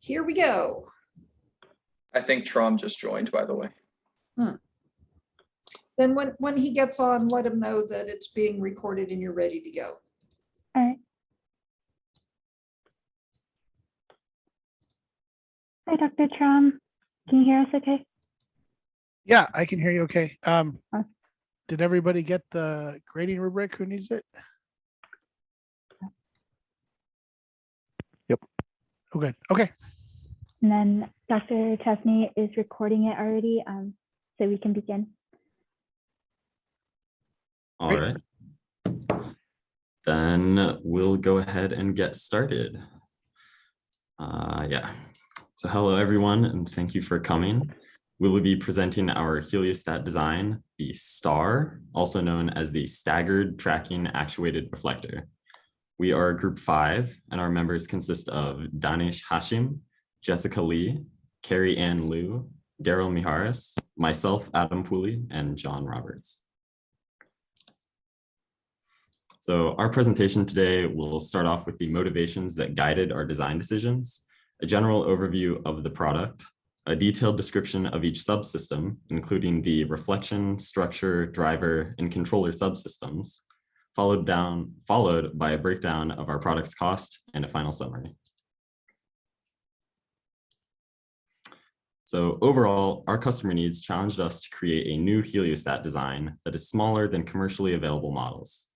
Here we go. I think Trom just joined, by the way. Then when he gets on, let him know that it's being recorded and you're ready to go. All right. Hi, Dr. Trom. Can you hear us okay? Yeah, I can hear you okay. Did everybody get the grading rubric? Who needs it? Yep. Oh, good. Okay. And then Dr. Chesney is recording it already, so we can begin. All right. Then we'll go ahead and get started. Yeah. So hello, everyone, and thank you for coming. We will be presenting our heliostat design, the STAR, also known as the Staggered Tracking Actuated Reflector. We are Group 5, and our members consist of Danish Hashim, Jessica Lee, Carrie Ann Liu, Daryl Miharis, myself, Adam Pooley, and John Roberts. So our presentation today will start off with the motivations that guided our design decisions, a general overview of the product, a detailed description of each subsystem, including the reflection, structure, driver, and controller subsystems, followed by a breakdown of our product's cost and a final summary. So overall, our customer needs challenged us to create a new heliostat design that is smaller than commercially available models.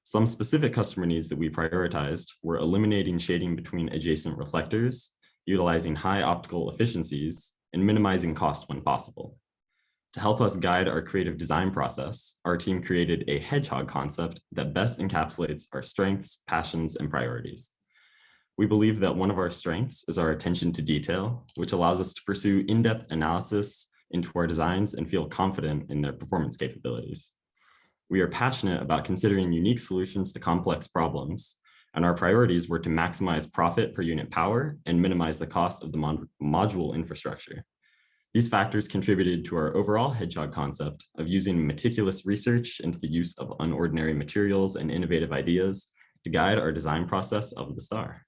Some specific customer needs that we prioritized were eliminating shading between adjacent reflectors, utilizing high optical efficiencies, and minimizing cost when possible. To help us guide our creative design process, our team created a hedgehog concept that best encapsulates our strengths, passions, and priorities. We believe that one of our strengths is our attention to detail, which allows us to pursue in-depth analysis into our designs and feel confident in their performance capabilities. We are passionate about considering unique solutions to complex problems, and our priorities were to maximize profit per unit power and minimize the cost of the module infrastructure. These factors contributed to our overall hedgehog concept of using meticulous research into the use of unordinary materials and innovative ideas to guide our design process of the STAR.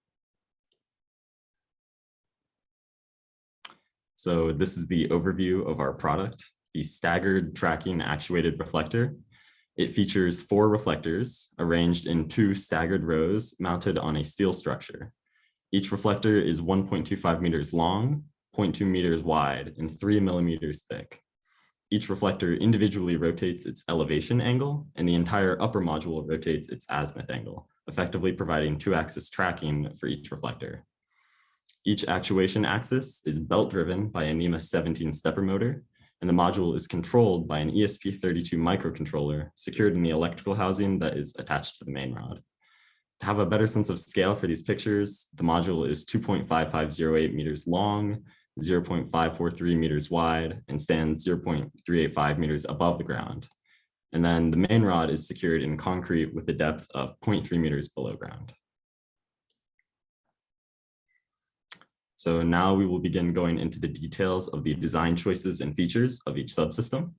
So this is the overview of our product, the Staggered Tracking Actuated Reflector. It features 4 reflectors arranged in 2 staggered rows mounted on a steel structure. Each reflector is 1.25 meters long, 0.2 meters wide, and 3 millimeters thick. Each reflector individually rotates its elevation angle, and the entire upper module rotates its azimuth angle, effectively providing 2-axis tracking for each reflector. Each actuation axis is belt-driven by a NEMA 17 stepper motor, and the module is controlled by an ESP32 microcontroller secured in the electrical housing that is attached to the main rod. To have a better sense of scale for these pictures, the module is 2.5508 meters long, 0.543 meters wide, and stands 0.385 meters above the ground. And then the main rod is secured in concrete with a depth of 0.3 meters below ground. So now we will begin going into the details of the design choices and features of each subsystem.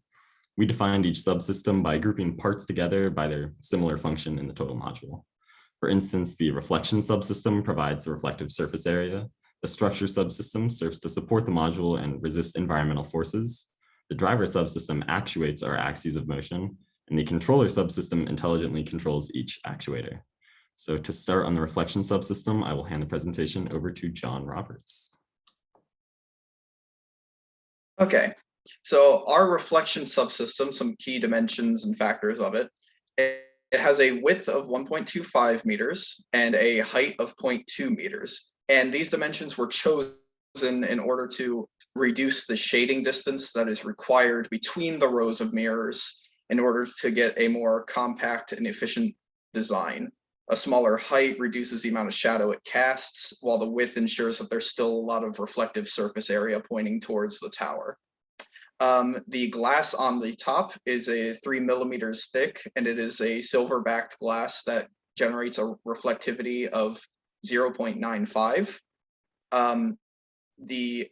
We defined each subsystem by grouping parts together by their similar function in the total module. For instance, the reflection subsystem provides the reflective surface area. The structure subsystem serves to support the module and resist environmental forces. The driver subsystem actuates our axes of motion, and the controller subsystem intelligently controls each actuator. So to start on the reflection subsystem, I will hand the presentation over to John Roberts. Okay, so our reflection subsystem, some key dimensions and factors of it. It has a width of 1.25 meters and a height of 0.2 meters. And these dimensions were chosen in order to reduce the shading distance that is required between the rows of mirrors in order to get a more compact and efficient design. A smaller height reduces the amount of shadow it casts, while the width ensures that there's still a lot of reflective surface area pointing towards the tower. The glass on the top is a 3 millimeters thick, and it is a silver-backed glass that generates a reflectivity of 0.95. The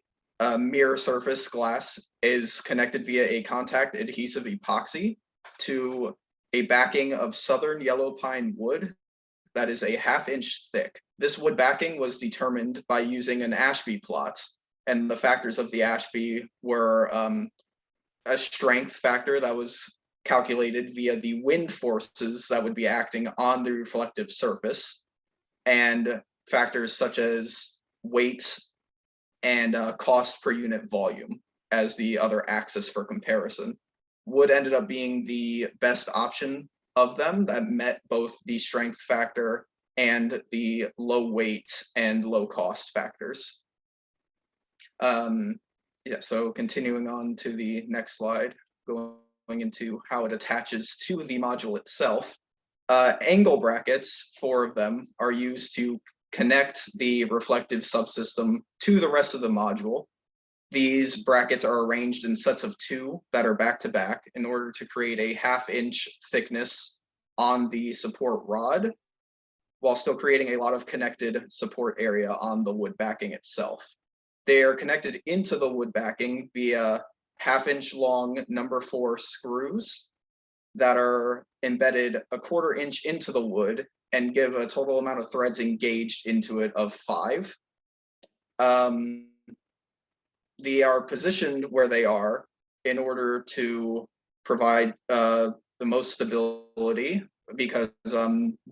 mirror surface glass is connected via a contact adhesive epoxy to a backing of southern yellow pine wood that is a 1/2 inch thick. This wood backing was determined by using an Ashby plot, and the factors of the Ashby were a strength factor that was calculated via the wind forces that would be acting on the reflective surface, and factors such as weight and cost per unit volume as the other axis for comparison. Wood ended up being the best option of them that met both the strength factor and the low weight and low cost factors. Yeah, so continuing on to the next slide, going into how it attaches to the module itself. Angle brackets, 4 of them, are used to connect the reflective subsystem to the rest of the module. These brackets are arranged in sets of 2 that are back to back in order to create a 1/2 inch thickness on the support rod, while still creating a lot of connected support area on the wood backing itself. They are connected into the wood backing via 1/2 inch long number 4 screws that are embedded 1/4 inch into the wood and give a total amount of threads engaged into it of 5. They are positioned where they are in order to provide the most stability, because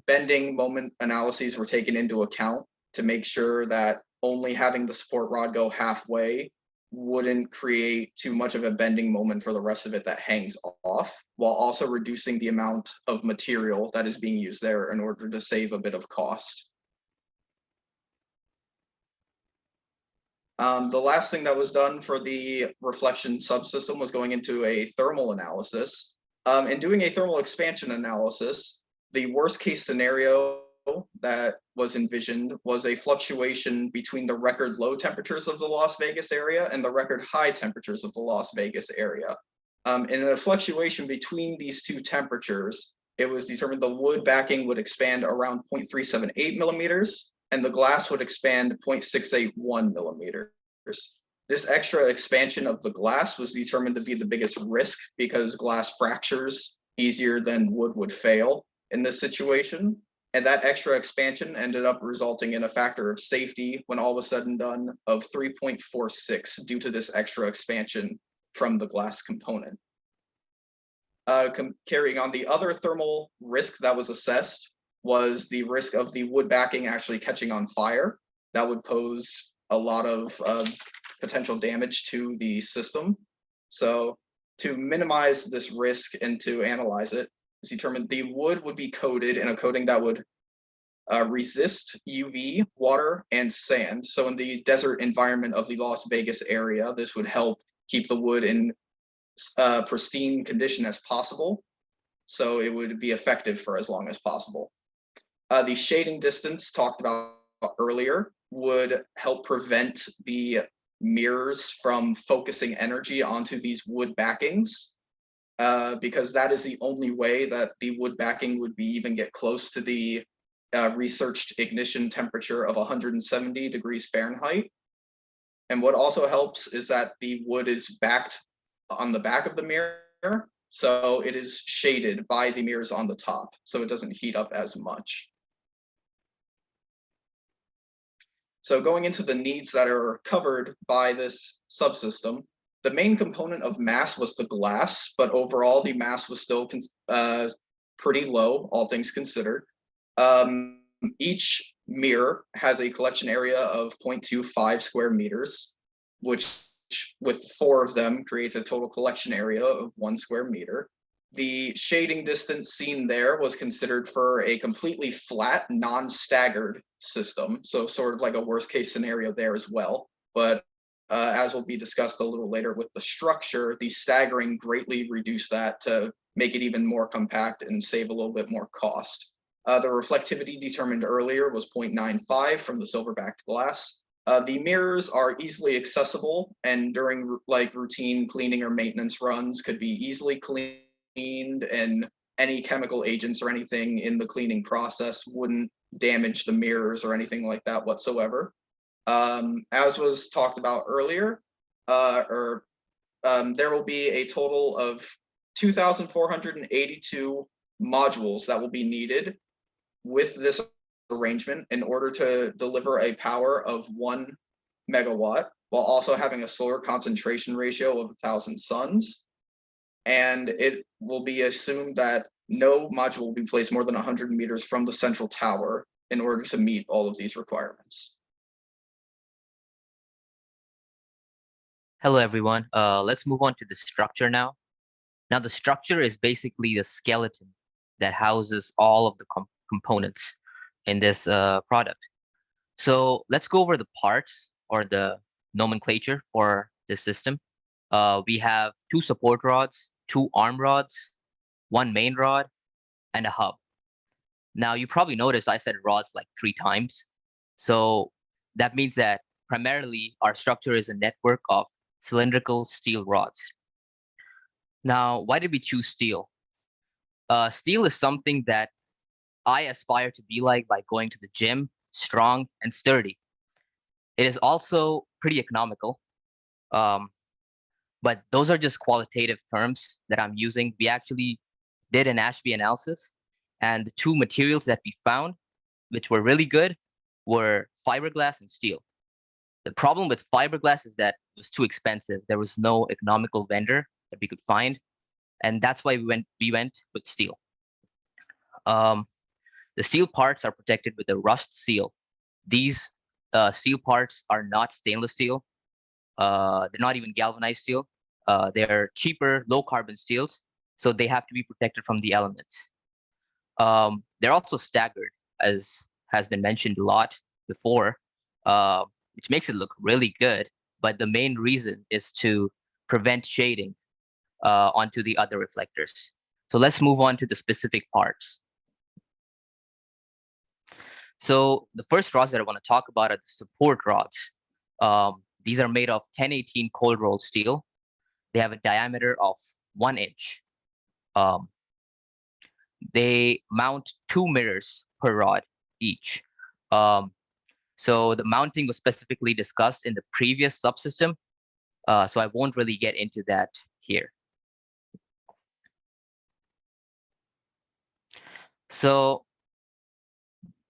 bending moment analyses were taken into account to make sure that only having the support rod go halfway wouldn't create too much of a bending moment for the rest of it that hangs off, while also reducing the amount of material that is being used there in order to save a bit of cost. The last thing that was done for the reflection subsystem was going into a thermal analysis. In doing a thermal expansion analysis, the worst case scenario that was envisioned was a fluctuation between the record low temperatures of the Las Vegas area and the record high temperatures of the Las Vegas area. In a fluctuation between these 2 temperatures, it was determined the wood backing would expand around 0.378 millimeters, and the glass would expand 0.681 millimeters. This extra expansion of the glass was determined to be the biggest risk, because glass fractures easier than wood would fail in this situation. And that extra expansion ended up resulting in a factor of safety, when all was said and done, of 3.46 due to this extra expansion from the glass component. Carrying on, the other thermal risk that was assessed was the risk of the wood backing actually catching on fire. That would pose a lot of potential damage to the system. So to minimize this risk and to analyze it, it's determined the wood would be coated in a coating that would resist UV, water, and sand. So in the desert environment of the Las Vegas area, this would help keep the wood in pristine condition as possible, so it would be effective for as long as possible. The shading distance talked about earlier would help prevent the mirrors from focusing energy onto these wood backings, because that is the only way that the wood backing would be even get close to the researched ignition temperature of 170 degrees Fahrenheit. And what also helps is that the wood is backed on the back of the mirror, so it is shaded by the mirrors on the top, so it doesn't heat up as much. So going into the needs that are covered by this subsystem, the main component of mass was the glass, but overall the mass was still pretty low, all things considered. Each mirror has a collection area of 0.25 square meters, which with 4 of them creates a total collection area of 1 square meter. The shading distance seen there was considered for a completely flat, non-staggered system, so sort of like a worst case scenario there as well. But as will be discussed a little later with the structure, the staggering greatly reduced that to make it even more compact and save a little bit more cost. The reflectivity determined earlier was 0.95 from the silver-backed glass. The mirrors are easily accessible, and during like routine cleaning or maintenance runs could be easily cleaned, and any chemical agents or anything in the cleaning process wouldn't damage the mirrors or anything like that whatsoever. As was talked about earlier, there will be a total of 2,482 modules that will be needed with this arrangement in order to deliver a power of 1 megawatt while also having a solar concentration ratio of 1,000 suns. And it will be assumed that no module will be placed more than 100 meters from the central tower in order to meet all of these requirements. Hello, everyone. Let's move on to the structure now. Now, the structure is basically the skeleton that houses all of the components in this product. So let's go over the parts or the nomenclature for this system. We have 2 support rods, 2 arm rods, 1 main rod, and a hub. Now, you probably noticed I said rods like 3 times. So that means that primarily our structure is a network of cylindrical steel rods. Now, why did we choose steel? Steel is something that I aspire to be like by going to the gym, strong and sturdy. It is also pretty economical. But those are just qualitative terms that I'm using. We actually did an Ashby analysis, and the 2 materials that we found, which were really good, were fiberglass and steel. The problem with fiberglass is that it was too expensive. There was no economical vendor that we could find, and that's why we went with steel. The steel parts are protected with a rust seal. These steel parts are not stainless steel. They're not even galvanized steel. They're cheaper, low carbon steels, so they have to be protected from the elements. They're also staggered, as has been mentioned a lot before, which makes it look really good. But the main reason is to prevent shading onto the other reflectors. So let's move on to the specific parts. So the first rods that I want to talk about are the support rods. These are made of 1018 cold rolled steel. They have a diameter of 1 inch. They mount 2 mirrors per rod each. So the mounting was specifically discussed in the previous subsystem, so I won't really get into that here. So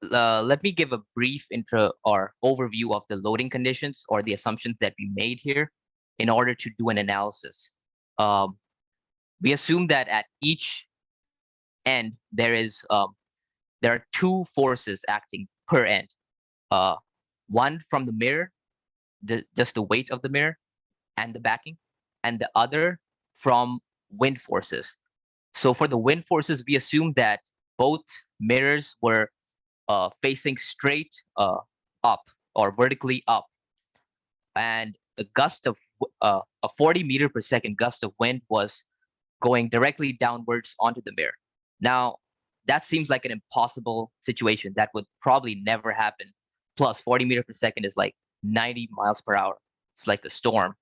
let me give a brief intro or overview of the loading conditions or the assumptions that we made here in order to do an analysis. We assume that at each end there are 2 forces acting per end. One from the mirror, just the weight of the mirror and the backing, and the other from wind forces. So for the wind forces, we assume that both mirrors were facing straight up or vertically up, and the gust of a 40 meter per second gust of wind was going directly downwards onto the mirror. Now, that seems like an impossible situation. That would probably never happen. Plus, 40 meters per second is like 90 miles per hour. It's like a storm.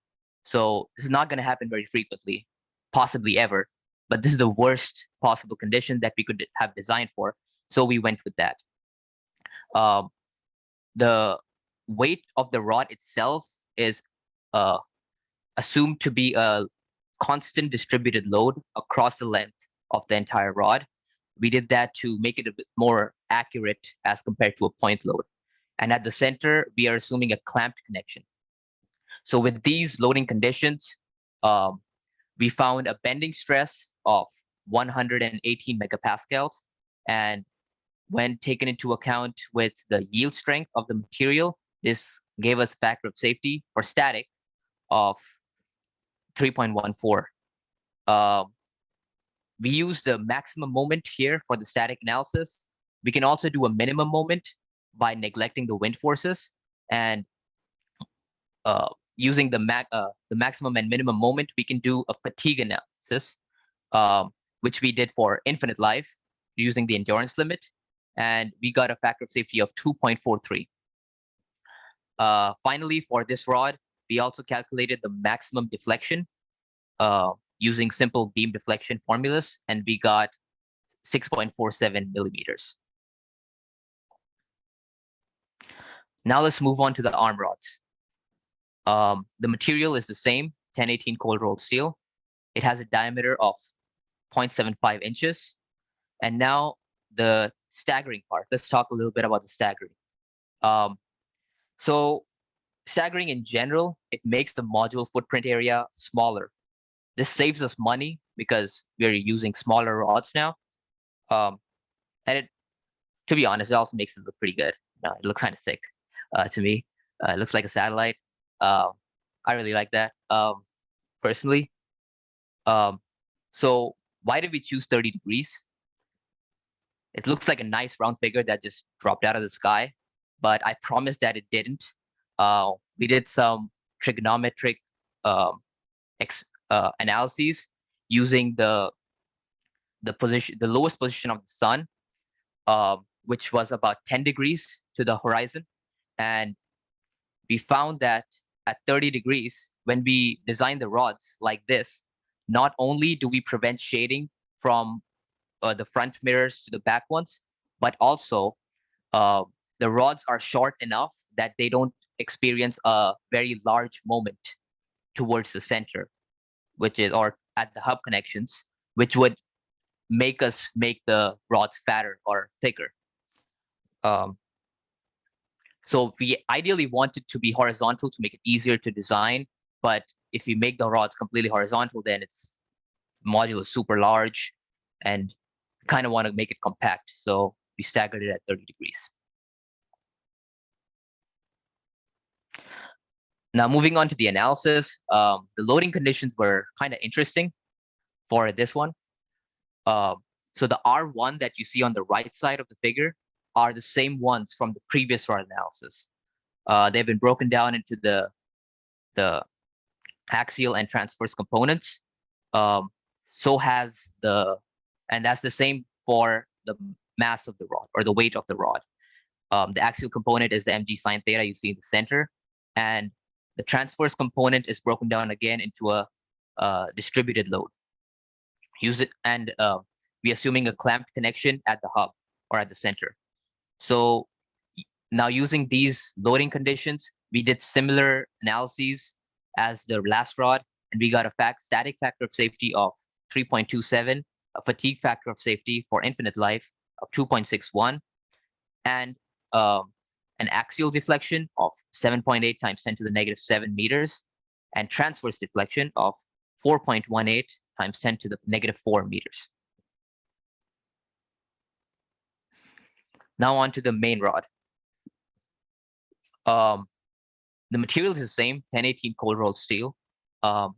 So this is not going to happen very frequently, possibly ever. But this is the worst possible condition that we could have designed for. So we went with that. The weight of the rod itself is assumed to be a constant distributed load across the length of the entire rod. We did that to make it a bit more accurate as compared to a point load. And at the center, we are assuming a clamped connection. So with these loading conditions, we found a bending stress of 118 megapascals. And when taken into account with the yield strength of the material, this gave us a factor of safety for static of 3.14. We use the maximum moment here for the static analysis. We can also do a minimum moment by neglecting the wind forces, and using the maximum and minimum moment, we can do a fatigue analysis, which we did for infinite life using the endurance limit, and we got a factor of safety of 2.43. Finally, for this rod, we also calculated the maximum deflection using simple beam deflection formulas, and we got 6.47 millimeters. Now let's move on to the arm rods. The material is the same, 1018 cold rolled steel. It has a diameter of 0.75 inches. And now the staggering part. Let's talk a little bit about the staggering. So staggering in general, it makes the module footprint area smaller. This saves us money because we're using smaller rods now. And it, to be honest, it also makes it look pretty good. It looks kind of sick to me. It looks like a satellite. I really like that personally. So why did we choose 30 degrees? It looks like a nice round figure that just dropped out of the sky, but I promise that it didn't. We did some trigonometric analyses using the lowest position of the sun, which was about 10 degrees to the horizon, and we found that at 30 degrees, when we design the rods like this, not only do we prevent shading from the front mirrors to the back ones, but also the rods are short enough that they don't experience a very large moment towards the center, which is, or at the hub connections, which would make us make the rods fatter or thicker. So we ideally want it to be horizontal to make it easier to design, but if you make the rods completely horizontal, then its module is super large and kind of want to make it compact. So we staggered it at 30 degrees. Now moving on to the analysis, the loading conditions were kind of interesting for this one. So the R1 that you see on the right side of the figure are the same ones from the previous rod analysis. They've been broken down into the axial and transverse components. So has and that's the same for the mass of the rod or the weight of the rod. The axial component is the mg sine theta you see in the center, and the transverse component is broken down again into a distributed load. We're assuming a clamped connection at the hub or at the center. So now using these loading conditions, we did similar analyses as the last rod, and we got a static factor of safety of 3.27, a fatigue factor of safety for infinite life of 2.61, and an axial deflection of 7.8 times 10 to the negative 7 meters, and transverse deflection of 4.18 times 10 to the negative 4 meters. Now on to the main rod. The material is the same, 1018 cold rolled steel.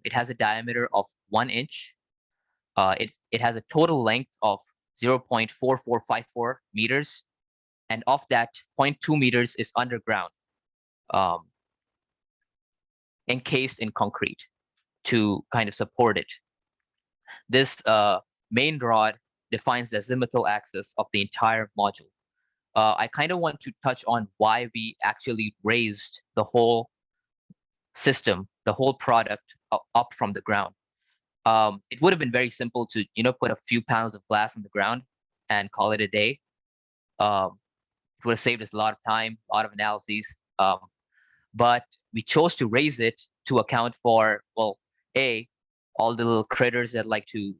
It has a diameter of 1 inch. It has a total length of 0.4454 meters, and of that, 0.2 meters is underground, encased in concrete to kind of support it. This main rod defines the azimuthal axis of the entire module. I kind of want to touch on why we actually raised the whole system, the whole product up from the ground. It would have been very simple to, put a few panels of glass on the ground and call it a day. It would have saved us a lot of time, a lot of analyses. But we chose to raise it to account for, well, all the little critters that like to,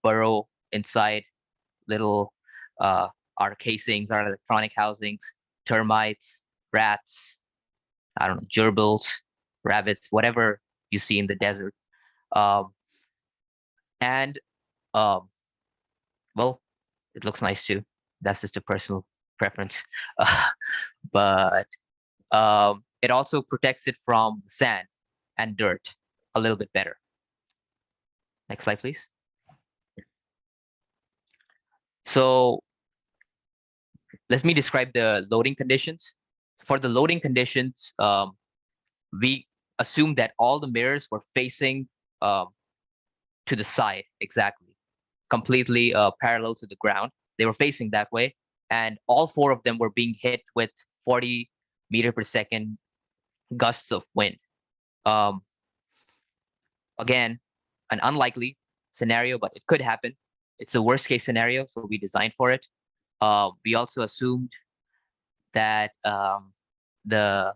burrow inside little our casings, our electronic housings, termites, rats, I don't know, gerbils, rabbits, whatever you see in the desert. Well, it looks nice too. That's just a personal preference. But it also protects it from sand and dirt a little bit better. Next slide, please. So let me describe the loading conditions. For the loading conditions, we assumed that all the mirrors were facing to the side exactly, completely parallel to the ground. They were facing that way, and all 4 of them were being hit with 40 meter per second gusts of wind. Again, an unlikely scenario, but it could happen. It's the worst case scenario, so we designed for it. We also assumed that the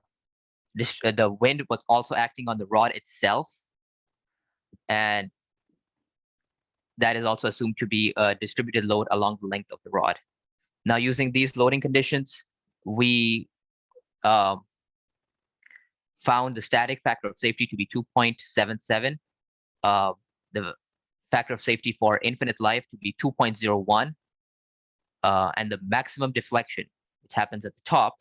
wind was also acting on the rod itself, and that is also assumed to be a distributed load along the length of the rod. Now, using these loading conditions, we found the static factor of safety to be 2.77, the factor of safety for infinite life to be 2.01, and the maximum deflection, which happens at the top,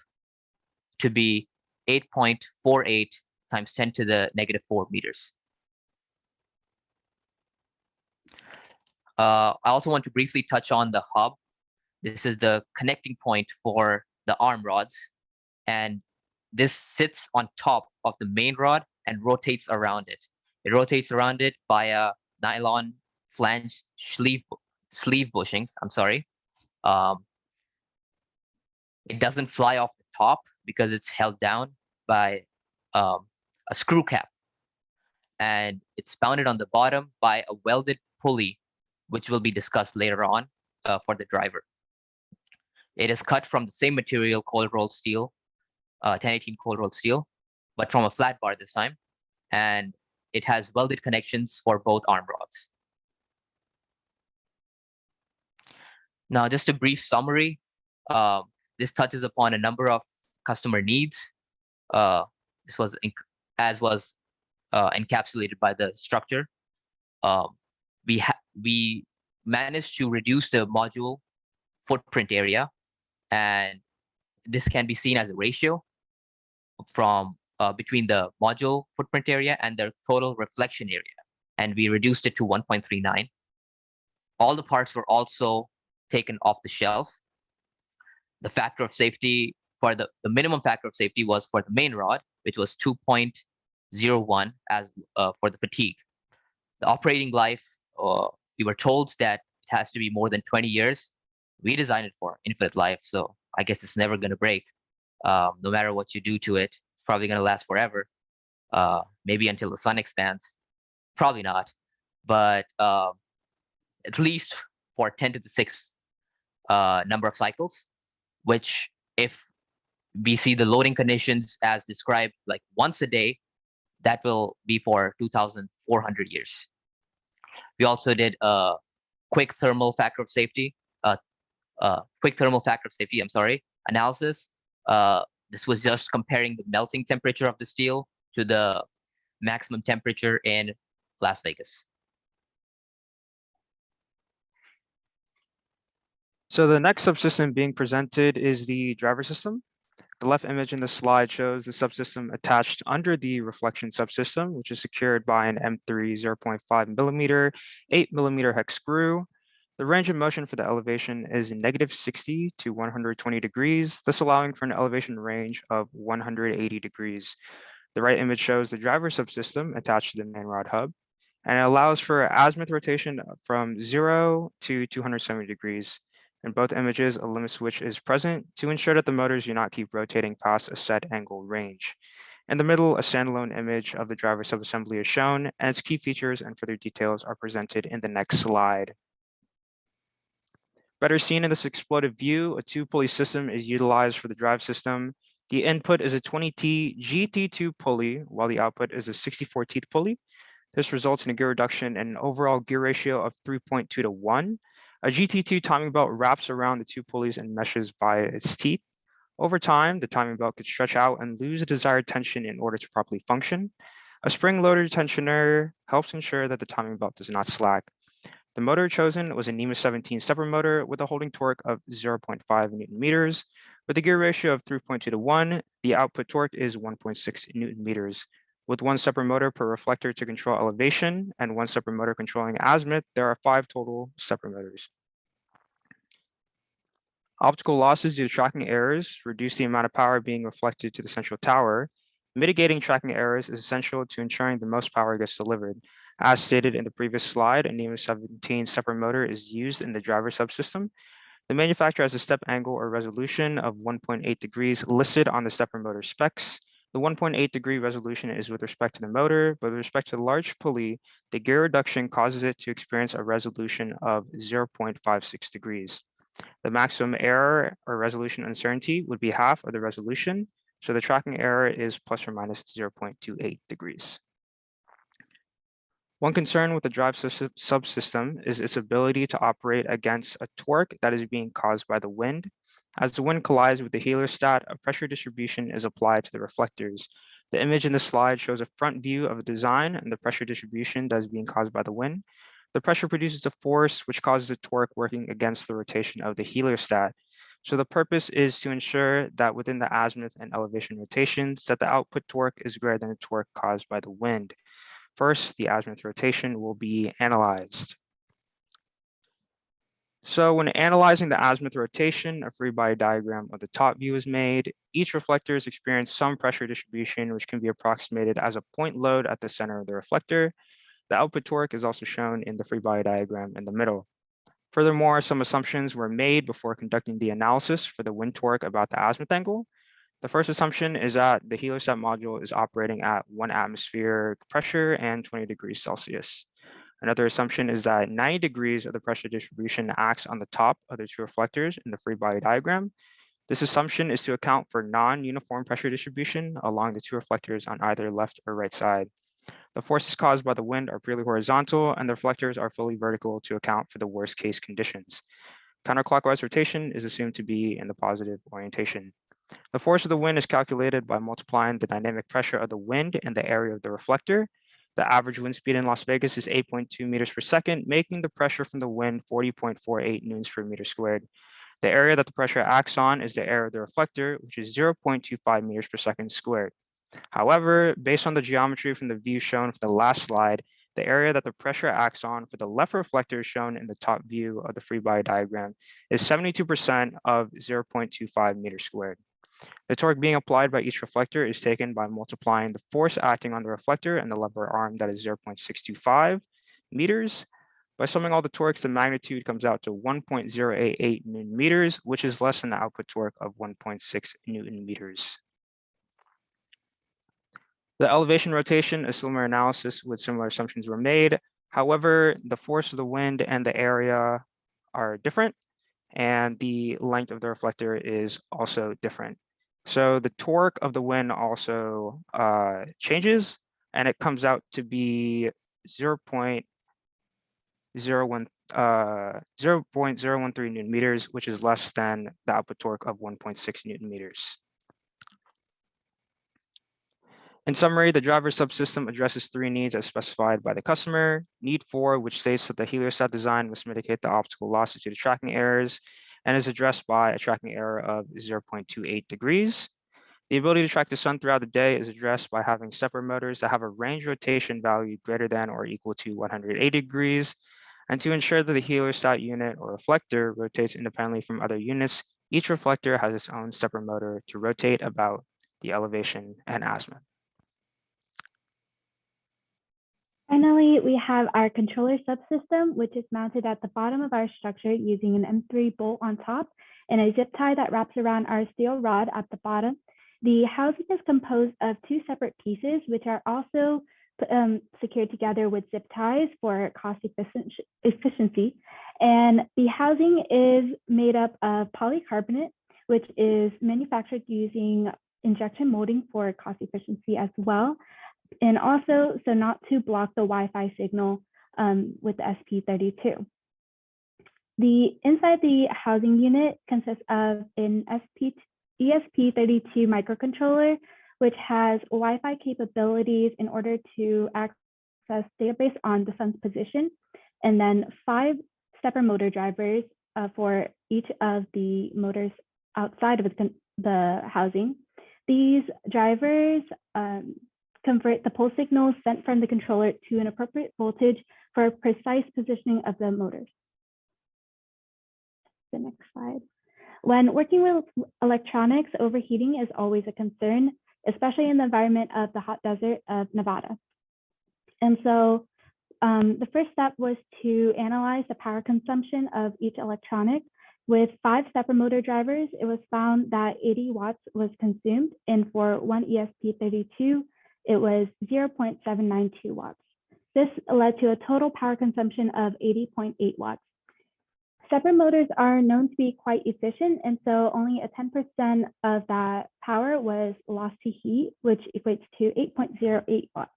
to be 8.48 times 10 to the -4 meters. I also want to briefly touch on the hub. This is the connecting point for the arm rods, and this sits on top of the main rod and rotates around it. It rotates around it via nylon flange sleeve bushings. I'm sorry. It doesn't fly off the top because it's held down by a screw cap, and it's mounted on the bottom by a welded pulley, which will be discussed later on for the driver. It is cut from the same material, cold rolled steel, 1018 cold rolled steel, but from a flat bar this time, and it has welded connections for both arm rods. Now, just a brief summary. This touches upon a number of customer needs. This was encapsulated by the structure. We managed to reduce the module footprint area, and this can be seen as a ratio from between the module footprint area and the total reflection area, and we reduced it to 1.39. All the parts were also taken off the shelf. The factor of safety for the minimum factor of safety was for the main rod, which was 2.01 as for the fatigue. The operating life, we were told that it has to be more than 20 years. We designed it for infinite life, so I guess it's never going to break. No matter what you do to it, it's probably going to last forever. Maybe until the sun expands. Probably not, but at least for 10 to the 6th number of cycles, which if we see the loading conditions as described, like once a day, that will be for 2,400 years. We also did a quick thermal factor of safety, analysis. This was just comparing the melting temperature of the steel to the maximum temperature in Las Vegas. So the next subsystem being presented is the driver system. The left image in the slide shows the subsystem attached under the reflection subsystem, which is secured by an M3 0.5 millimeter, 8 millimeter hex screw. The range of motion for the elevation is -60 to 120 degrees, thus allowing for an elevation range of 180 degrees. The right image shows the driver subsystem attached to the main rod hub, and it allows for azimuth rotation from 0 to 270 degrees. In both images, a limit switch is present to ensure that the motors do not keep rotating past a set angle range. In the middle, a standalone image of the driver subassembly is shown, and its key features and further details are presented in the next slide. Better seen in this exploded view, a 2-pulley system is utilized for the drive system. The input is a 20T GT2 pulley, while the output is a 64 teeth pulley. This results in a gear reduction and an overall gear ratio of 3.2 to 1. A GT2 timing belt wraps around the 2 pulleys and meshes via its teeth. Over time, the timing belt could stretch out and lose the desired tension in order to properly function. A spring-loaded tensioner helps ensure that the timing belt does not slack. The motor chosen was a NEMA 17 stepper motor with a holding torque of 0.5 Newton meters. With a gear ratio of 3.2 to 1, the output torque is 1.6 Newton meters. With 1 stepper motor per reflector to control elevation and 1 stepper motor controlling azimuth, there are 5 total stepper motors. Optical losses due to tracking errors reduce the amount of power being reflected to the central tower. Mitigating tracking errors is essential to ensuring the most power gets delivered. As stated in the previous slide, a NEMA 17 stepper motor is used in the driver subsystem. The manufacturer has a step angle or resolution of 1.8 degrees listed on the stepper motor specs. The 1.8 degree resolution is with respect to the motor, but with respect to the large pulley, the gear reduction causes it to experience a resolution of 0.56 degrees. The maximum error or resolution uncertainty would be half of the resolution, so the tracking error is plus or minus 0.28 degrees. One concern with the drive subsystem is its ability to operate against a torque that is being caused by the wind. As the wind collides with the heliostat, a pressure distribution is applied to the reflectors. The image in the slide shows a front view of a design and the pressure distribution that is being caused by the wind. The pressure produces a force which causes a torque working against the rotation of the heliostat. So the purpose is to ensure that within the azimuth and elevation rotations, that the output torque is greater than the torque caused by the wind. First, the azimuth rotation will be analyzed. So when analyzing the azimuth rotation, a free body diagram of the top view is made. Each reflector has experienced some pressure distribution, which can be approximated as a point load at the center of the reflector. The output torque is also shown in the free body diagram in the middle. Furthermore, some assumptions were made before conducting the analysis for the wind torque about the azimuth angle. The first assumption is that the heliostat module is operating at 1 atmospheric pressure and 20 degrees Celsius. Another assumption is that 90 degrees of the pressure distribution acts on the top of the two reflectors in the free body diagram. This assumption is to account for non-uniform pressure distribution along the two reflectors on either left or right side. The forces caused by the wind are purely horizontal and the reflectors are fully vertical to account for the worst case conditions. Counterclockwise rotation is assumed to be in the positive orientation. The force of the wind is calculated by multiplying the dynamic pressure of the wind and the area of the reflector. The average wind speed in Las Vegas is 8.2 meters per second, making the pressure from the wind 40.48 newtons per meter squared. The area that the pressure acts on is the area of the reflector, which is 0.25 meters per second squared. However, based on the geometry from the view shown for the last slide, the area that the pressure acts on for the left reflector shown in the top view of the free body diagram is 72% of 0.25 meters squared. The torque being applied by each reflector is taken by multiplying the force acting on the reflector and the lever arm, that is 0.625 meters. By summing all the torques, the magnitude comes out to 1.088 Newton meters, which is less than the output torque of 1.6 Newton meters. The elevation rotation, a similar analysis with similar assumptions were made. However, the force of the wind and the area are different, and the length of the reflector is also different. So the torque of the wind also changes, and it comes out to be 0.013 Newton meters, which is less than the output torque of 1.6 Newton meters. In summary, the driver subsystem addresses 3 needs as specified by the customer. Need 4, which states that the heliostat design must mitigate the optical losses due to tracking errors, and is addressed by a tracking error of 0.28 degrees. The ability to track the sun throughout the day is addressed by having separate motors that have a range rotation value greater than or equal to 180 degrees. And to ensure that the heliostat unit or reflector rotates independently from other units, each reflector has its own separate motor to rotate about the elevation and azimuth. Finally, we have our controller subsystem, which is mounted at the bottom of our structure using an M3 bolt on top and a zip tie that wraps around our steel rod at the bottom. The housing is composed of 2 separate pieces, which are also secured together with zip ties for cost efficiency. And the housing is made up of polycarbonate, which is manufactured using injection molding for cost efficiency as well. And also, so not to block the Wi-Fi signal with the SP32. The inside the housing unit consists of an ESP32 microcontroller, which has Wi-Fi capabilities in order to access database on the sun's position, and then 5 separate motor drivers for each of the motors outside of the housing. These drivers convert the pulse signals sent from the controller to an appropriate voltage for precise positioning of the motors. The next slide. When working with electronics, overheating is always a concern, especially in the environment of the hot desert of Nevada. And so the first step was to analyze the power consumption of each electronic. With 5 separate motor drivers, it was found that 80 watts was consumed, and for one ESP32, it was 0.792 watts. This led to a total power consumption of 80.8 watts. Separate motors are known to be quite efficient, and so only a 10% of that power was lost to heat, which equates to 8.08 watts.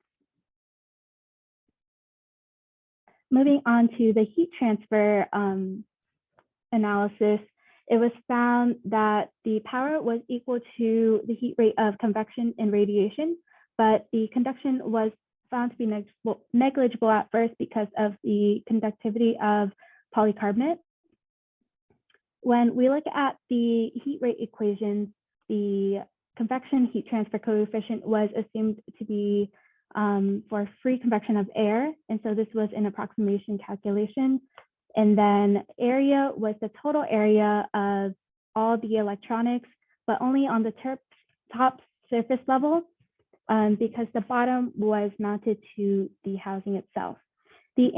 moving on to the heat transfer analysis, it was found that the power was equal to the heat rate of convection and radiation, but the conduction was found to be negligible at first because of the conductivity of polycarbonate. When we look at the heat rate equation, the convection heat transfer coefficient was assumed to be for free convection of air. And so this was an approximation calculation. And then area was the total area of all the electronics, but only on the top surface level, because the bottom was mounted to the housing itself. The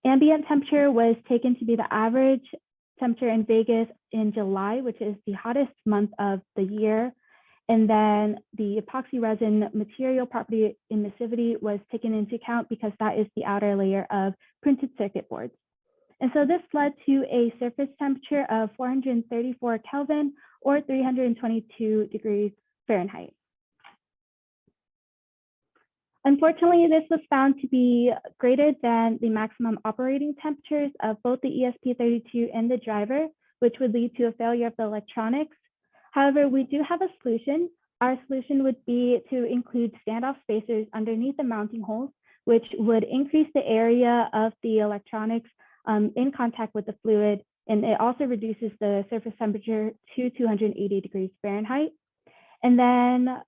ambient temperature was taken to be the average temperature in Vegas in July, which is the hottest month of the year. And then the epoxy resin material property emissivity was taken into account because that is the outer layer of printed circuit boards. And so this led to a surface temperature of 434 Kelvin or 322 degrees Fahrenheit. Unfortunately, this was found to be greater than the maximum operating temperatures of both the ESP32 and the driver, which would lead to a failure of the electronics. However, we do have a solution. Our solution would be to include standoff spacers underneath the mounting holes, which would increase the area of the electronics in contact with the fluid, and it also reduces the surface temperature to 280 degrees Fahrenheit. And then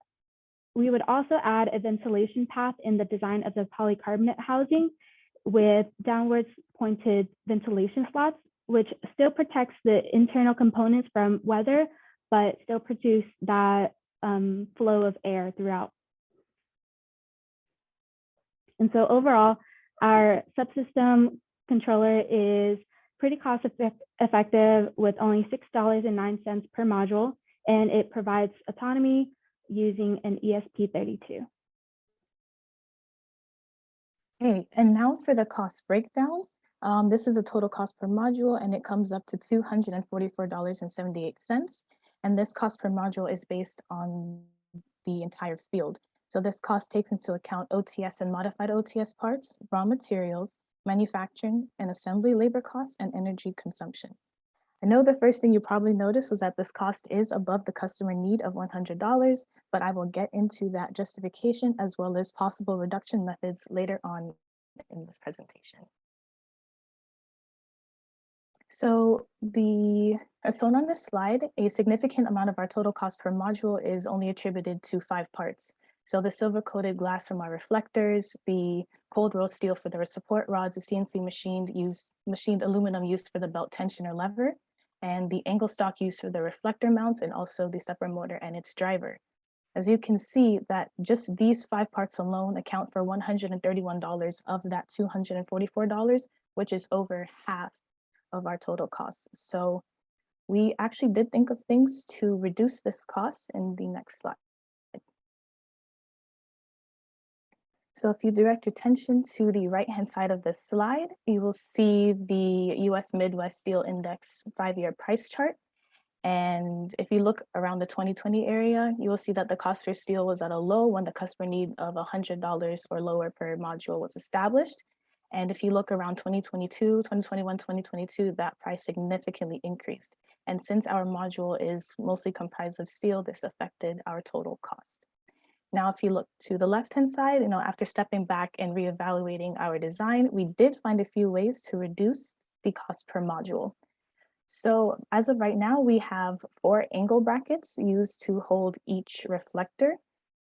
we would also add a ventilation path in the design of the polycarbonate housing with downwards pointed ventilation slots, which still protects the internal components from weather, but still produce that flow of air throughout. And so overall, our subsystem controller is pretty cost effective with only $6.09 per module, and it provides autonomy using an ESP32. Okay, and now for the cost breakdown. This is the total cost per module, and it comes up to $244.78. And this cost per module is based on the entire field. So this cost takes into account OTS and modified OTS parts, raw materials, manufacturing and assembly labor costs, and energy consumption. I know the first thing you probably noticed was that this cost is above the customer need of $100, but I will get into that justification as well as possible reduction methods later on in this presentation. So as shown on this slide, a significant amount of our total cost per module is only attributed to 5 parts. So the silver coated glass from our reflectors, the cold rolled steel for the support rods, the CNC machined aluminum used for the belt tension or lever, and the angle stock used for the reflector mounts, and also the stepper motor and its driver. As you can see that just these 5 parts alone account for $131 of that $244, which is over half of our total costs. So we actually did think of things to reduce this cost in the next slide. So if you direct your attention to the right-hand side of this slide, you will see the US Midwest Steel Index 5-year price chart. And if you look around the 2020 area, you will see that the cost for steel was at a low when the customer need of $100 or lower per module was established. And if you look around 2022, 2021, 2022, that price significantly increased. And since our module is mostly comprised of steel, this affected our total cost. Now, if you look to the left-hand side, after stepping back and reevaluating our design, we did find a few ways to reduce the cost per module. So as of right now, we have 4 angle brackets used to hold each reflector.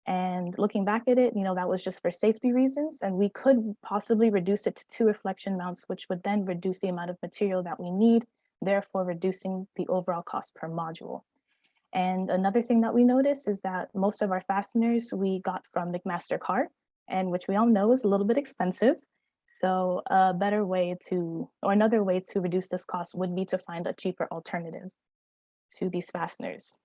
And looking back at it, that was just for safety reasons. And we could possibly reduce it to 2 reflection mounts, which would then reduce the amount of material that we need, therefore reducing the overall cost per module. And another thing that we noticed is that most of our fasteners we got from McMaster Carr, and which we all know is a little bit expensive. So another way to reduce this cost would be to find a cheaper alternative to these fasteners.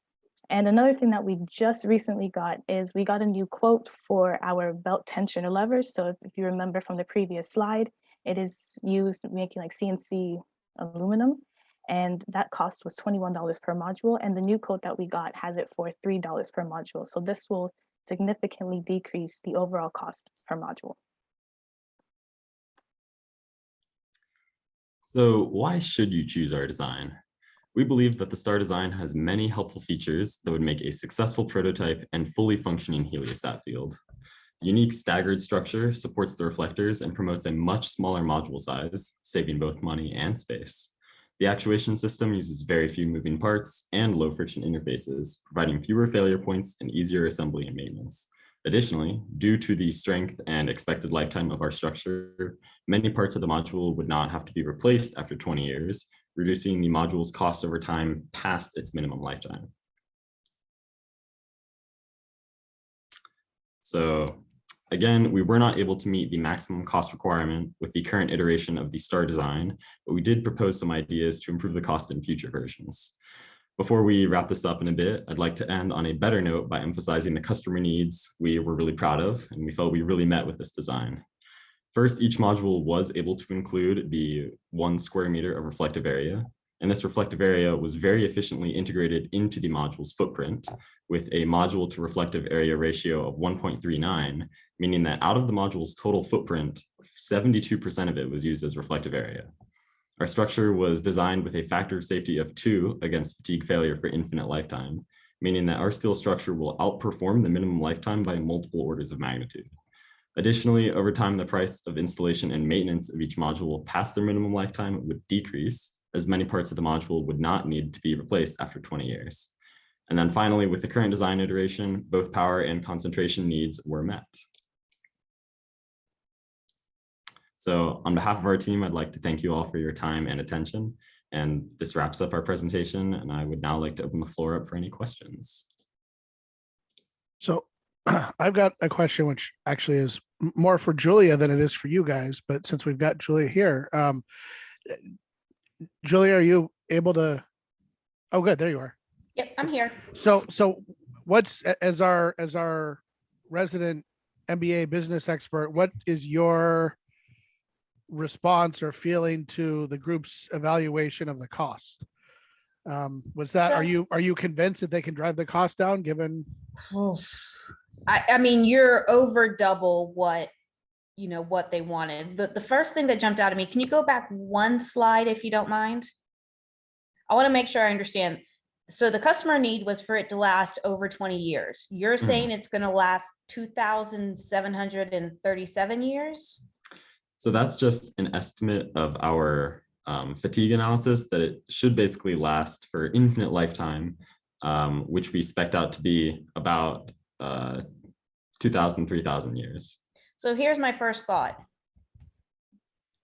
And another thing that we just recently got is we got a new quote for our belt tensioner levers. So if you remember from the previous slide, it is used making like CNC aluminum. And that cost was $21 per module. And the new quote that we got has it for $3 per module. So this will significantly decrease the overall cost per module. So why should you choose our design? We believe that the STAR design has many helpful features that would make a successful prototype and fully functioning heliostat field. The unique staggered structure supports the reflectors and promotes a much smaller module size, saving both money and space. The actuation system uses very few moving parts and low friction interfaces, providing fewer failure points and easier assembly and maintenance. Additionally, due to the strength and expected lifetime of our structure, many parts of the module would not have to be replaced after 20 years, reducing the module's cost over time past its minimum lifetime. So again, we were not able to meet the maximum cost requirement with the current iteration of the STAR design, but we did propose some ideas to improve the cost in future versions. Before we wrap this up in a bit, I'd like to end on a better note by emphasizing the customer needs we were really proud of, and we felt we really met with this design. First, each module was able to include the 1 square meter of reflective area, and this reflective area was very efficiently integrated into the module's footprint with a module to reflective area ratio of 1.39, meaning that out of the module's total footprint, 72% of it was used as reflective area. Our structure was designed with a factor of safety of 2 against fatigue failure for infinite lifetime, meaning that our steel structure will outperform the minimum lifetime by multiple orders of magnitude. Additionally, over time, the price of installation and maintenance of each module past their minimum lifetime would decrease, as many parts of the module would not need to be replaced after 20 years. And then finally, with the current design iteration, both power and concentration needs were met. So on behalf of our team, I'd like to thank you all for your time and attention. And this wraps up our presentation. And I would now like to open the floor up for any questions. So I've got a question, which actually is more for Julia than it is for you guys. But since we've got Julia here, Julia, are you able to? Oh, good. There you are. Yep, I'm here. So what's, as our resident MBA business expert, what is your response or feeling to the group's evaluation of the cost? Was that, are you convinced that they can drive the cost down given? I mean, you're over double what they wanted. The first thing that jumped out at me, can you go back one slide if you don't mind? I want to make sure I understand. So the customer need was for it to last over 20 years. You're saying it's going to last 2,737 years? So that's just an estimate of our fatigue analysis, that it should basically last for infinite lifetime, which we spec'd out to be about 2,000, 3,000 years. So here's my first thought.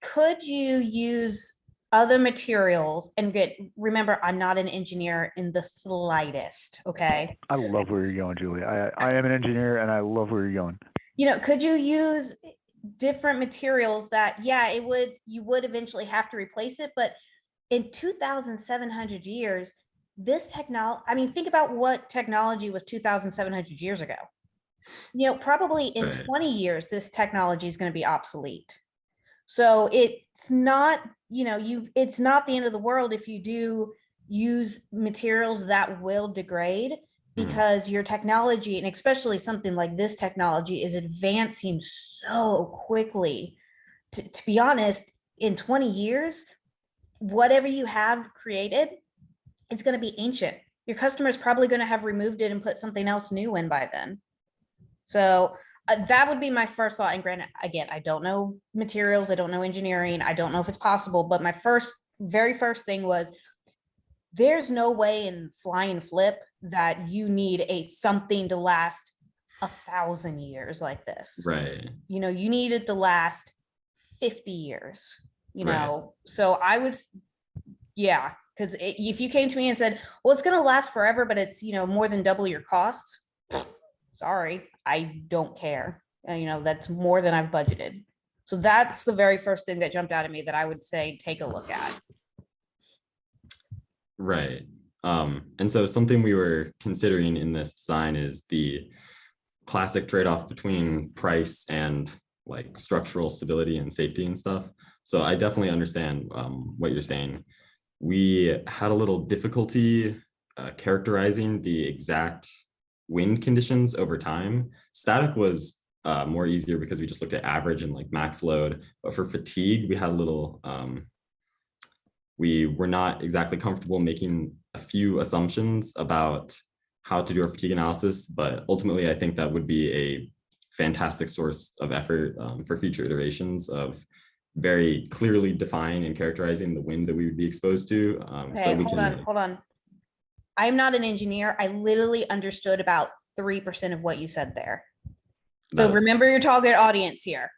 Could you use other materials and remember, I'm not an engineer in the slightest, okay? I love where you're going, Julie. I am an engineer and I love where you're going. Could you use different materials that, yeah, you would eventually have to replace it, but in 2,700 years, this technology, I mean, think about what technology was 2,700 years ago. Probably in 20 years, this technology is going to be obsolete. So it's not, it's not the end of the world if you do use materials that will degrade, because your technology, and especially something like this technology, is advancing so quickly. To be honest, in 20 years, whatever you have created, it's going to be ancient. Your customer is probably going to have removed it and put something else new in by then. So that would be my first thought. And granted, again, I don't know materials, I don't know engineering, I don't know if it's possible, but my very first thing was, there's no way in fly and flip that you need something to last 1,000 years like this. Right. You need it to last 50 years, so I would, yeah, because if you came to me and said, well, it's going to last forever, but it's, more than double your costs. Sorry, I don't care. That's more than I've budgeted. So that's the very first thing that jumped out at me that I would say, take a look at. Right. And so something we were considering in this design is the classic trade-off between price and like structural stability and safety and stuff. So I definitely understand what you're saying. We had a little difficulty characterizing the exact wind conditions over time. Static was more easier because we just looked at average and like max load, but for fatigue, we had a little we were not exactly comfortable making a few assumptions about how to do our fatigue analysis, but ultimately I think that would be a fantastic source of effort for future iterations of very clearly defining and characterizing the wind that we would be exposed to. Okay, hold on. I'm not an engineer. I literally understood about 3% of what you said there. So remember your target audience here.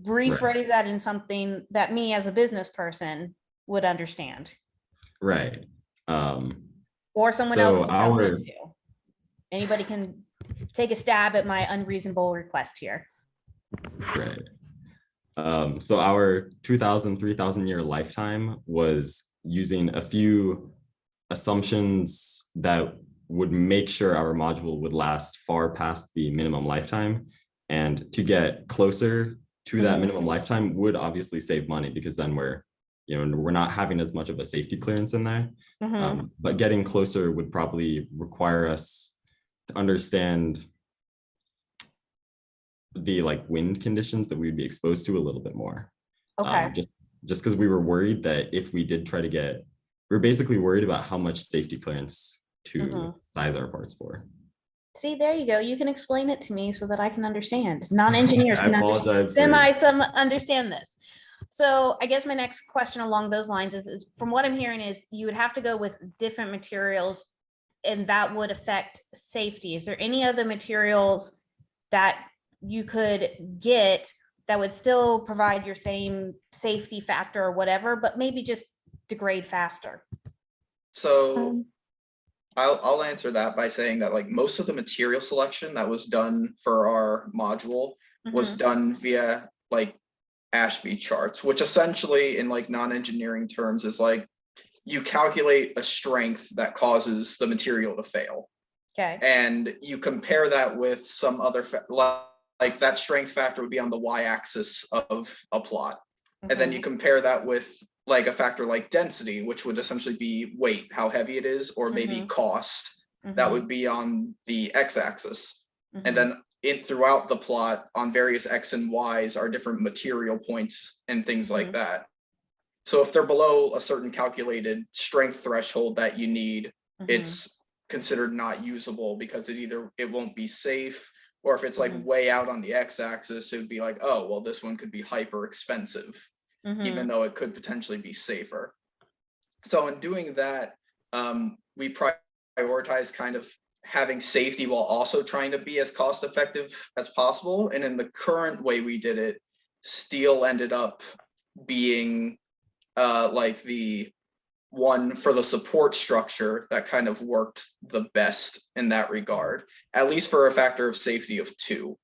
Rephrase that in something that me as a business person would understand. Right. Or someone else can jump in too. Anybody can take a stab at my unreasonable request here. Right. So our 2,000, 3,000 year lifetime was using a few assumptions that would make sure our module would last far past the minimum lifetime. And to get closer to that minimum lifetime would obviously save money, because then we're not having as much of a safety clearance in there. But getting closer would probably require us to understand the wind conditions that we would be exposed to a little bit more. Okay. Just because we were worried that if we did try to we're basically worried about how much safety clearance to size our parts for. See, there you go. You can explain it to me so that I can understand. Non-engineers can understand this. So I guess my next question along those lines is from what I'm hearing is you would have to go with different materials and that would affect safety. Is there any other materials that you could get that would still provide your same safety factor or whatever, but maybe just degrade faster? So I'll answer that by saying that most of the material selection that was done for our module was done via Ashby charts, which essentially in non-engineering terms is you calculate a strength that causes the material to fail. Okay. And you compare that with some other, that strength factor would be on the y-axis of a plot. And then you compare that with a factor like density, which would essentially be weight, how heavy it is, or maybe cost. That would be on the x-axis. And then throughout the plot on various X and Y's are different material points and things like that. So if they're below a certain calculated strength threshold that you need, it's considered not usable because it won't be safe, or if it's way out on the X-axis, it would be oh, well, this one could be hyper expensive, even though it could potentially be safer. So in doing that, we prioritize kind of having safety while also trying to be as cost effective as possible. And in the current way we did it, steel ended up being the one for the support structure that kind of worked the best in that regard, at least for a factor of safety of 2.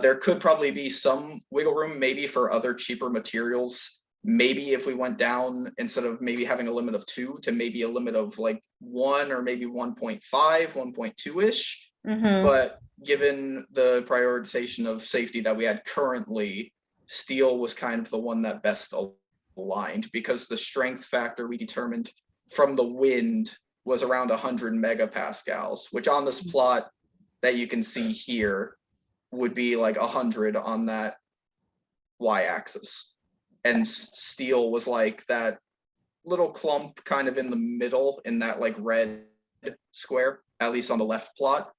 There could probably be some wiggle room maybe for other cheaper materials. Maybe if we went down, instead of maybe having a limit of 2 to maybe a limit of 1 or maybe 1.5, 1.2-ish. But given the prioritization of safety that we had currently, steel was kind of the one that best aligned, because the strength factor we determined from the wind was around 100 megapascals, which on this plot that you can see here would be 100 on that y-axis. And steel was that little clump kind of in the middle in that red square, at least on the left plot.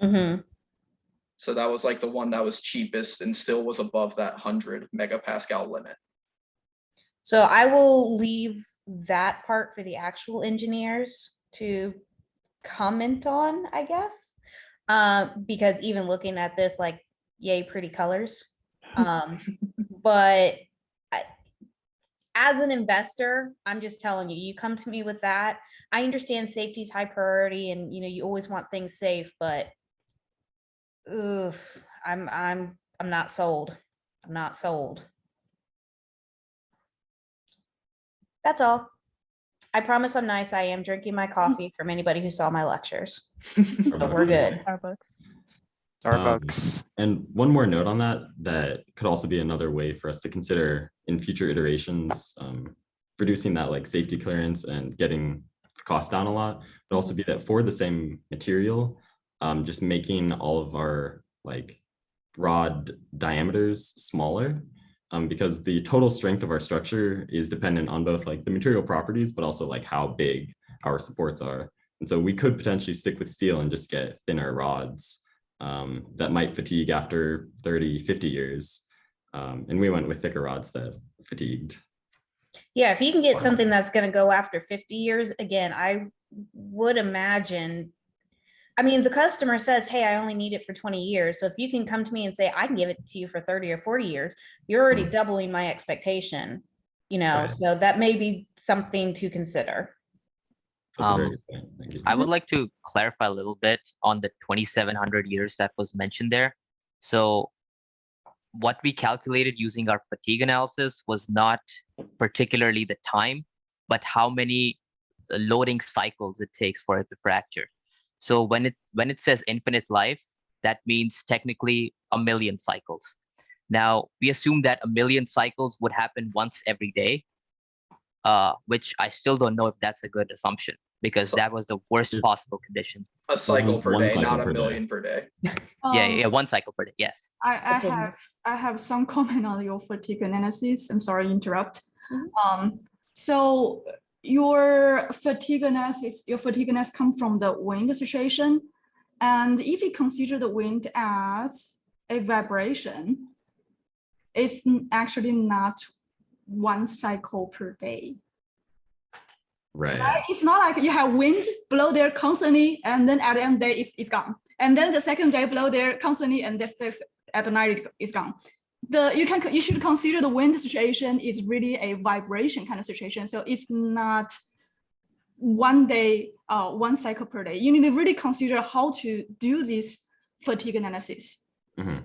So that was the one that was cheapest and still was above that 100 megapascal limit. So I will leave that part for the actual engineers to comment on, I guess, because even looking at this, yay, pretty colors. But as an investor, I'm just telling you, you come to me with that. I understand safety is high priority and you always want things safe, but I'm not sold. I'm not sold. That's all. I promise I'm nice. I am drinking my coffee from anybody who saw my lectures. But we're good. Starbucks. And one more note on that could also be another way for us to consider in future iterations, reducing that safety clearance and getting cost down a lot, but also be that for the same material, just making all of our rod diameters smaller, because the total strength of our structure is dependent on both like the material properties, but also like how big our supports are. And so we could potentially stick with steel and just get thinner rods that might fatigue after 30, 50 years. And we went with thicker rods that fatigued. Yeah, if you can get something that's going to go after 50 years, again, I would imagine, I mean, the customer says, hey, I only need it for 20 years. So if you can come to me and say, I can give it to you for 30 or 40 years, you're already doubling my expectation, you know, Right. so that may be something to consider. That's a very good point. Thank you. I would like to clarify a little bit on the 2,700 years that was mentioned there. So what we calculated using our fatigue analysis was not particularly the time, but how many loading cycles it takes for it to fracture. So when it says infinite life, that means technically 1,000,000 cycles. Now we assume that 1,000,000 cycles would happen once every day, which I still don't know if that's a good assumption, because that was the worst possible condition. A cycle per One day, cycle not a per day. million per day. Yeah, 1 cycle per day. Yes. I have some comment on your fatigue analysis. I'm sorry to interrupt. So your fatigue analysis comes from the wind situation. And if you consider the wind as a vibration, it's actually not 1 cycle per day. Right. It's not like you have wind blow there constantly, and then at the end of the day, it's gone. And then the second day blow there constantly, and this at the night it's gone. You should consider the wind situation is really a vibration kind of situation. So it's not 1 day, 1 cycle per day. You need to really consider how to do this fatigue analysis. Mm-hmm.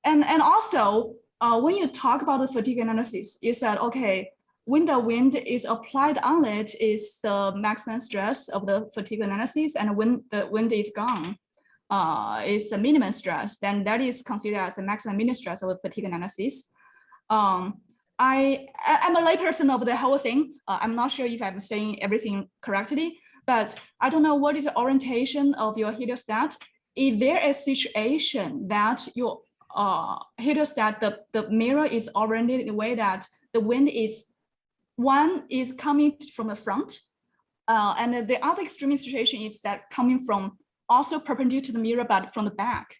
And also, when you talk about the fatigue analysis, you said, okay, when the wind is applied on it is the maximum stress of the fatigue analysis, and when the wind is gone, is the minimum stress, then that is considered as the maximum minimum stress of the fatigue analysis. I'm a layperson of the whole thing. I'm not sure if I'm saying everything correctly, but I don't know what is the orientation of your heliostat. Is there a situation that your heliostat, the mirror is oriented in a way that the wind is, one is coming from the front, and the other extreme situation is that coming from also perpendicular to the mirror, but from the back.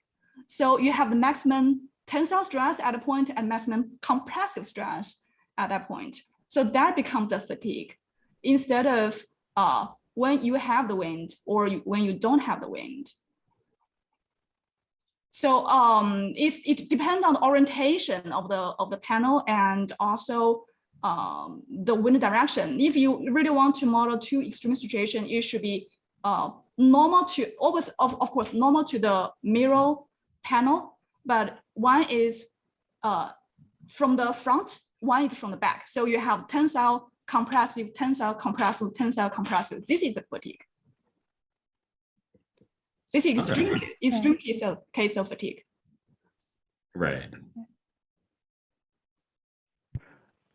So you have the maximum tensile stress at a point and maximum compressive stress at that point. So that becomes the fatigue instead of when you have the wind or when you don't have the wind. So it depends on the orientation of the panel and also the wind direction. If you really want to model 2 extreme situations, it should be normal to always, of course, normal to the mirror panel, but one is from the front, one is from the back. So you have tensile, compressive, tensile, compressive, tensile, compressive. This is a fatigue. This is extreme case of fatigue. Right.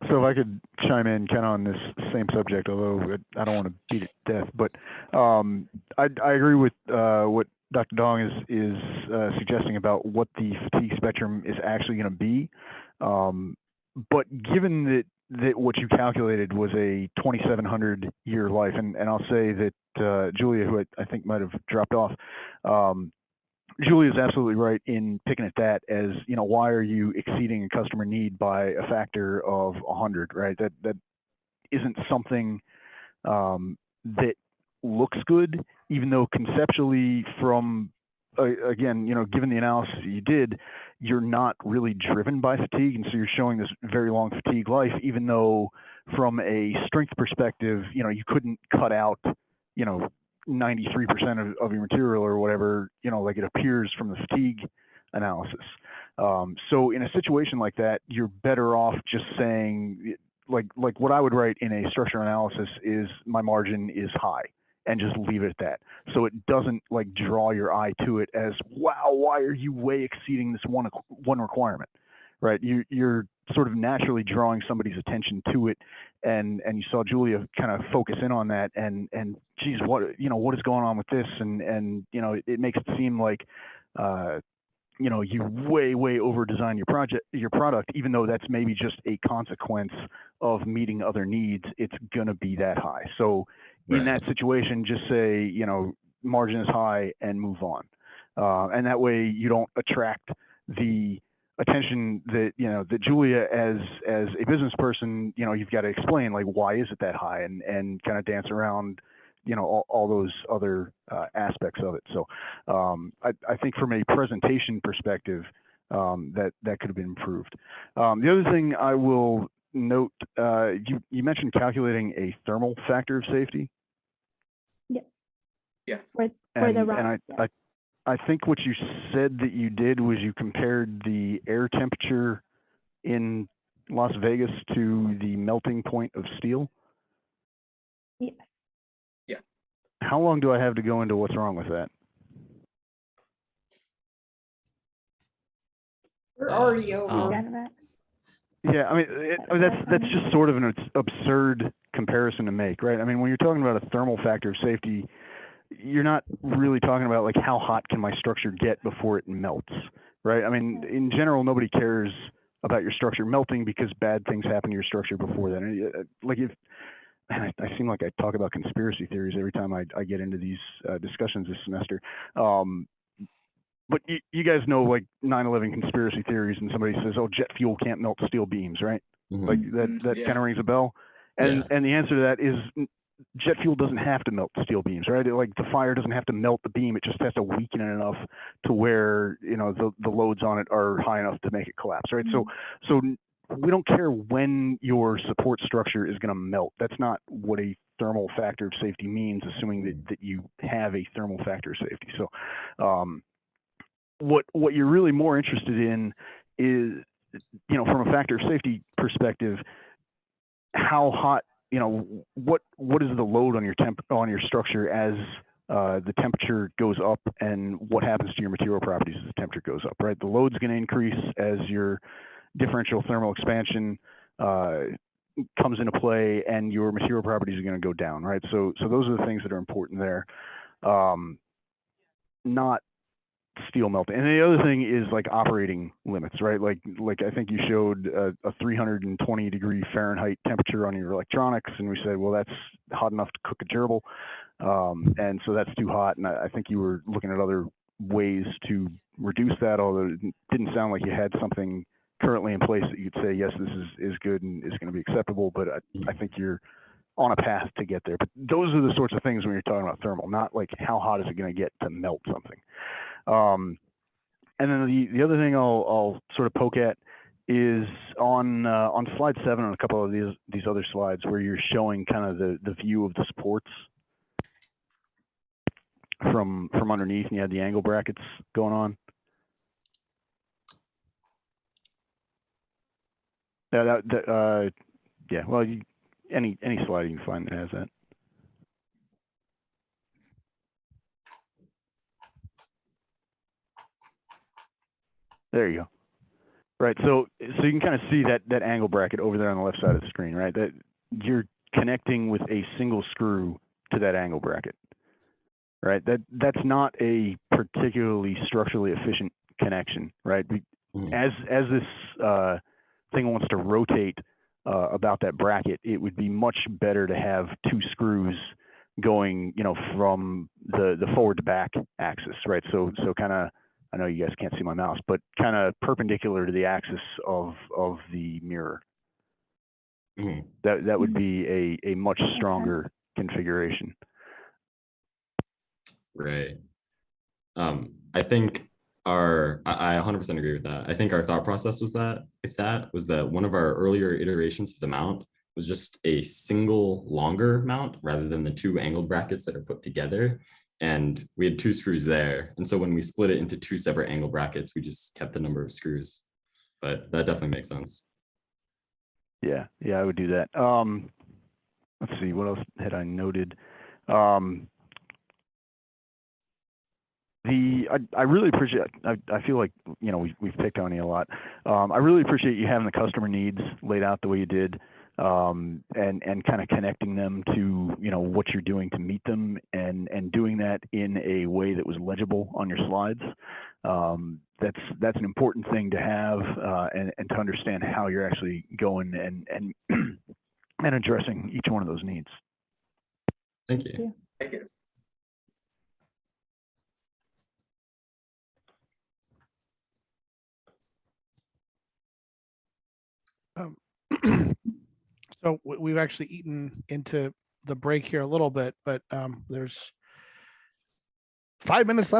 So if I could chime in kind of on this same subject, although I don't want to beat it to death, but I agree with what Dr. Dong is suggesting about what the fatigue spectrum is actually going to be. But given that what you calculated was a 2,700 year life, and I'll say that Julia, who I think might have dropped off, Julia is absolutely right in picking at that as, you know, why are you exceeding a customer need by a factor of 100, right? That isn't something that looks good, even though conceptually from, again, you know, given the analysis that you did, you're not really driven by fatigue. And so you're showing this very long fatigue life, even though from a strength perspective, you know, you couldn't cut out, you know, 93% of your material or whatever, you know, like it appears from the fatigue analysis. So in a situation like that, you're better off just saying, like what I would write in a structural analysis is my margin is high, and just leave it at that. So it doesn't like draw your eye to it as, wow, why are you way exceeding this one requirement, right? You're sort of naturally drawing somebody's attention to it, and you saw Julia kind of focus in on that, and geez, what is going on with this, and you know, it makes it seem like you way over design your product, even though that's maybe just a consequence of meeting other needs, it's gonna be that high. So in that situation, just say, margin is high and move on. And that way you don't attract the attention that, that Julia as a business person, you've got to explain, like, why is it that high, and kind of dance around, all those other aspects of it. So I think from a presentation perspective, that could have been improved. The other thing I will note, you mentioned calculating a thermal factor of safety. Yeah. For the and I think what you said that you did was you compared the air temperature in Las Vegas to the melting point of steel. Yeah. Yeah. How long do I have to go into what's wrong with that? We're already over. Yeah, I mean, that's just sort of an absurd comparison to make, right? I mean, when you're talking about a thermal factor of safety, you're not really talking about, like, how hot can my structure get before it melts, right? I mean, in general, nobody cares about your structure melting because bad things happen to your structure before then. Like, I seem like I talk about conspiracy theories every time I get into these discussions this semester. But you guys know, like, 9/11 conspiracy theories, and somebody says, "Oh, jet fuel can't melt steel beams," right? Like that Yeah. kind of rings a bell. And the answer to that is jet fuel doesn't have to melt steel beams, right? Like, the fire doesn't have to melt the beam; it just has to weaken it enough to where the loads on it are high enough to make it collapse, right? So we don't care when your support structure is going to melt. That's not what a thermal factor of safety means, assuming that you have a thermal factor of safety. So what you're really more interested in is, from a factor of safety perspective, how hot, what is the load on your structure as the temperature goes up, and what happens to your material properties as the temperature goes up, right? The load's going to increase as your differential thermal expansion comes into play, and your material properties are going to go down, right? So those are the things that are important there. Not steel melting. And the other thing is, like, operating limits, right? Like I think you showed a 320 degree Fahrenheit temperature on your electronics, and we said, well, that's hot enough to cook a gerbil, and so that's too hot. And I think you were looking at other ways to reduce that, although it didn't sound like you had something currently in place that you'd say, yes, this is good and is going to be acceptable, but I think you're on a path to get there. But those are the sorts of things when you're talking about thermal, not like how hot is it going to get to melt something. And then the other thing I'll sort of poke at is on slide 7 and a couple of these other slides where you're showing kind of the view of the supports from underneath, and you had the angle brackets going on. Yeah, well, any slide you can find that has that. There you go. Right, so you can kind of see that angle bracket over there on the left side of the screen, right? That you're connecting with a single screw to that angle bracket, right? That's not a particularly structurally efficient connection, right? As this thing wants to rotate about that bracket, it would be much better to have 2 screws going, from the forward to back axis, right? So kind of, I know you guys can't see my mouse, but kind of perpendicular to the axis of the mirror. That would be a much stronger configuration. Right. I think I 100% agree with that. I think our thought process was that one of our earlier iterations of the mount was just a single longer mount rather than the 2 angled brackets that are put together. And we had 2 screws there. And so when we split it into 2 separate angle brackets, we just kept the number of screws. But that definitely makes sense. Yeah, I would do that. Let's see, what else had I noted? I really appreciate, I feel like, we've picked on you a lot. I really appreciate you having the customer needs laid out the way you did, and kind of connecting them to, what you're doing to meet them, and doing that in a way that was legible on your slides. That's an important thing to have, and to understand how you're actually going and and addressing each one of those needs. Thank you. Thank you. So we've actually eaten into the break here a little bit, but there's 5 minutes left